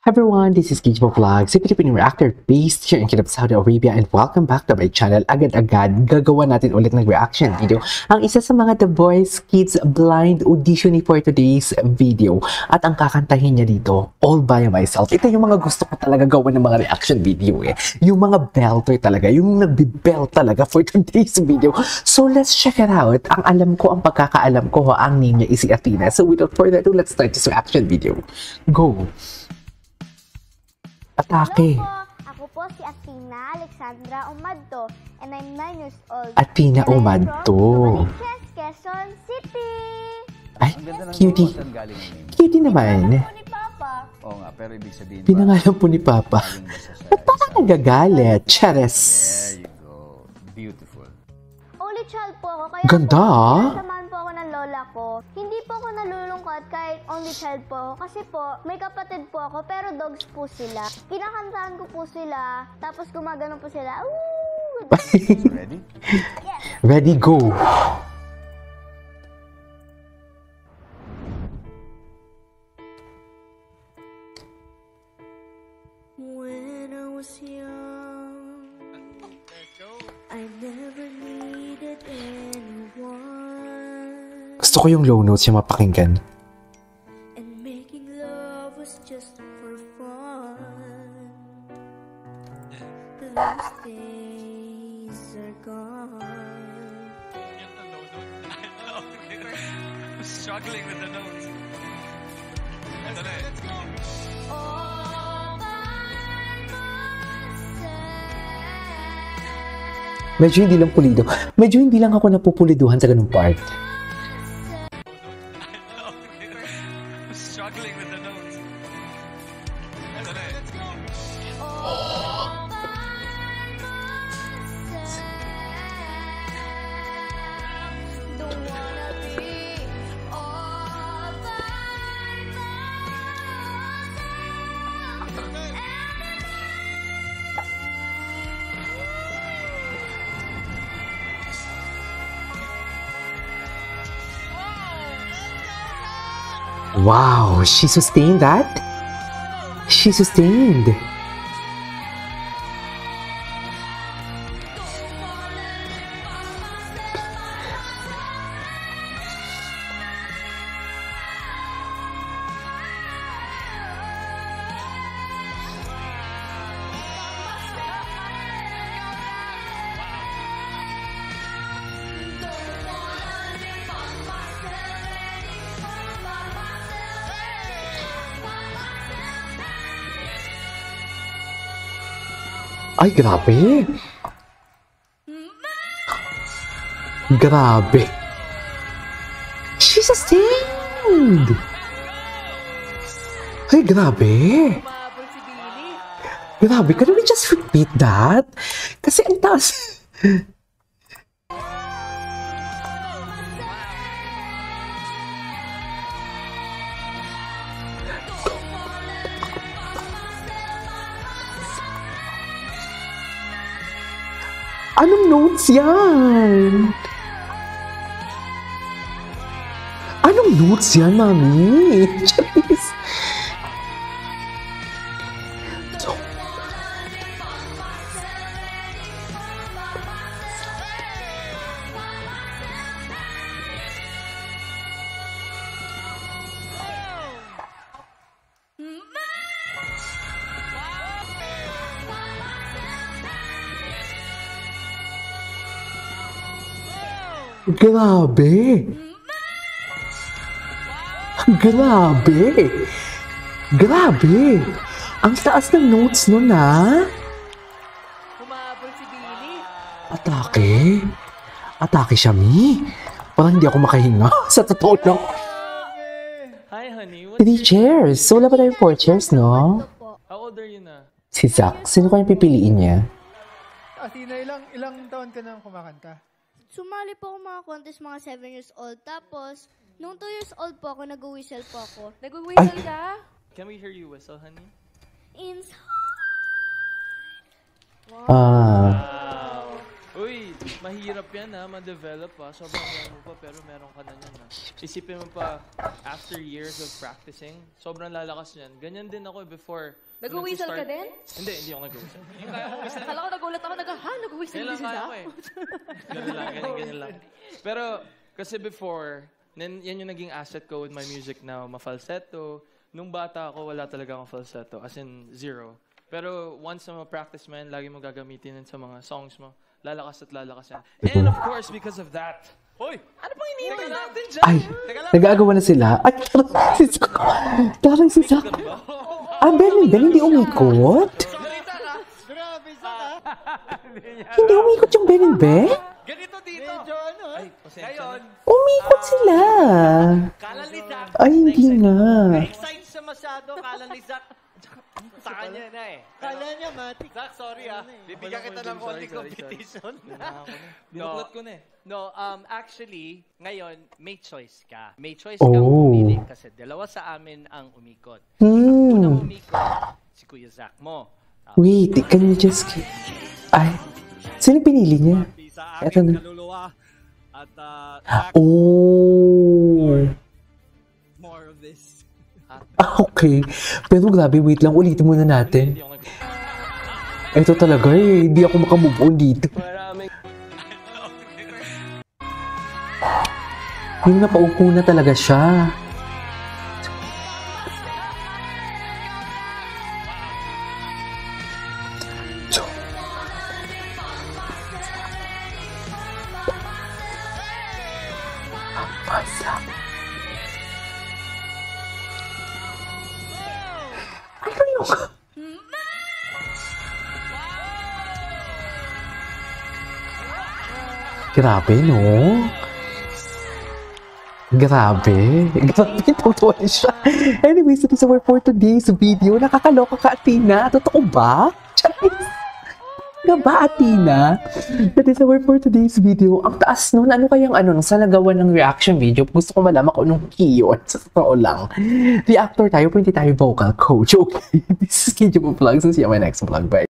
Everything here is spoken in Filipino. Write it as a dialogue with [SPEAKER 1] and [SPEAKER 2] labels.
[SPEAKER 1] Hi everyone, this is Kijbo Vlogs, a Filipino reactor based here in Kingdom of Saudi Arabia, and welcome back to my channel. Agad-agad, gagawa natin ulit ng reaction video. Ang isa sa mga The Voice Kids blind audition for today's video. At ang kakantahin niya dito, All By Myself. Ito yung mga gusto ko talaga gawin ng mga reaction video eh. Yung mga belter talaga, yung nagbe-belt talaga for today's video. So let's check it out. Ang alam ko, ang pagkakaalam ko, ang name niya is si Athena. So without further ado, let's start this reaction video. Go! Atake.
[SPEAKER 2] Ako po si Athena Alexandra Umadto and I'm 9 years old.
[SPEAKER 1] Athena Umadto.
[SPEAKER 2] Quezon City.
[SPEAKER 1] Ay, cutie. Cutie naman.
[SPEAKER 2] Ni Papa.
[SPEAKER 3] Oo nga, pero ibig sabihin
[SPEAKER 1] Pinangalan po ni Papa. Ba't parang nagagalit? Chares.
[SPEAKER 3] There you go. Beautiful.
[SPEAKER 2] Only child po ako, kaya
[SPEAKER 1] Ganda.
[SPEAKER 2] samahan po ako ng lola ko. Hindi po ako nalulungkot kahit only child po ako kasi po may kapatid po ako pero dogs po sila. Kinakantahan ko po sila tapos gumagano po sila.
[SPEAKER 3] Ready?
[SPEAKER 2] Yes.
[SPEAKER 1] Ready, go.
[SPEAKER 4] When I was young, I never needed anyone,
[SPEAKER 1] Gusto ko yung low notes yung mapakinggan.
[SPEAKER 4] and making love was just for fun. Those days are gone.
[SPEAKER 5] Get the low note. I'm struggling with the notes. Let's go.
[SPEAKER 2] All by myself.
[SPEAKER 1] Medyo hindi lang pulido. Medyo hindi lang ako napupuliduhan sa ganung part.
[SPEAKER 5] I'm struggling with the notes. Let's go.
[SPEAKER 2] All by myself. Don't wanna be all by myself.
[SPEAKER 1] Wow, she sustained that? She sustained. Ay, grabe. Grabe. She sustained. Ay, grabe. Grabe, can we just repeat that? Kasi ang taas. Anong notes yan? Anong notes yan, mami? Charis. Grabe! Grabe! Grabe! Ang taas ng notes nun, ha?
[SPEAKER 6] Humabol si Billy.
[SPEAKER 1] Atake? Atake siya, Mi? Parang hindi ako makahinga. Sa totoo lang.
[SPEAKER 6] Hi, honey.
[SPEAKER 1] 3 chairs. So, wala pa tayong 4 chairs, no?
[SPEAKER 6] How old are you na?
[SPEAKER 1] Si Zach. Sino kayong pipiliin niya?
[SPEAKER 7] Athena, ilang taon ka nang kumakanta?
[SPEAKER 2] Sumali po ako mga contest mga 7 years old. Tapos, nung 2 years old po ako, nag-whistle po ako.
[SPEAKER 6] Nag-whistle ka? Can we hear you whistle, honey?
[SPEAKER 2] Inside.
[SPEAKER 1] Ah.
[SPEAKER 6] Wow. Mahirap yan ha, ma-develop ha. Sobrang young mo pa pero meron ka na yan ha. Isipin mo pa, after years of practicing, sobrang lalakas yan. Ganyan din ako before.
[SPEAKER 8] Nag-whistle ka din?
[SPEAKER 6] Hindi ako nag-whistle.
[SPEAKER 8] Akala ko nagulat ako, nag-whistle
[SPEAKER 6] Ganyan
[SPEAKER 8] din
[SPEAKER 6] lang
[SPEAKER 8] sila.
[SPEAKER 6] kaya ko eh. Ganyan lang. Pero, kasi before, yan yung naging asset ko with my music now, ma-falsetto. Nung bata ako, wala talaga akong falsetto, as in zero. Pero once na ma-practice mo yan, lagi mo gagamitin yan sa mga songs mo. Lalakas at lalakas yan. And of course, because of that, hoy! Ano pang iniintay natin dyan?
[SPEAKER 1] Ay, nag-aagawa na sila. Ay, parang si Zac. Ah, Ben, hindi umikot?
[SPEAKER 7] Grabe sa ka.
[SPEAKER 1] Hindi umikot yung Ben?
[SPEAKER 5] Ganito dito.
[SPEAKER 7] Medyo ano.
[SPEAKER 6] Ay, pasensya
[SPEAKER 5] Ngayon,
[SPEAKER 6] na.
[SPEAKER 1] Umikot sila.
[SPEAKER 5] kala ni Zac.
[SPEAKER 1] Ay, hindi nga.
[SPEAKER 5] Na-excite siya masyado. Kala ni Zac. Sa kanya na eh.
[SPEAKER 7] Kala niya, matik.
[SPEAKER 5] Zac, sorry ah. Bibigyan kita ng konting competition.
[SPEAKER 6] Binuklat ko na eh.
[SPEAKER 5] No, actually, ngayon, may choice ka. May choice kang
[SPEAKER 1] Oh.
[SPEAKER 5] pumili kasi dalawa sa amin ang umikot. Unang umikot, si Kuya Zac mo.
[SPEAKER 1] Wait, can you just... Ay, sino pinili niya?
[SPEAKER 5] Sa
[SPEAKER 1] Eto
[SPEAKER 5] aking
[SPEAKER 1] na.
[SPEAKER 5] kaluluwa. At Zac,
[SPEAKER 1] Oh.
[SPEAKER 5] more of this.
[SPEAKER 1] Okay. Pero grabe, wait lang. Ulitin muna natin.
[SPEAKER 6] Hindi ako nag...
[SPEAKER 1] Ito talaga eh. Hindi ako makamove on dito.
[SPEAKER 6] Maraming...
[SPEAKER 1] Yung napaupo na talaga siya. Masa. Ano yung... Grabe, no? Grabe. Grabe, totoo siya. Anyways, that is our for today's video. Nakakaloka ka, Athena. Totoo ba? Charis. Nga ba, Athena? That is our for today's video. Ang taas nun. Ano kayang sa nagawa ng reaction video? Gusto ko malaman kung anong key yun. Sa totoo lang. Reactor tayo, pero hindi tayo vocal coach. Okay? This is KJ Vlogs. See you on my next vlog. Bye.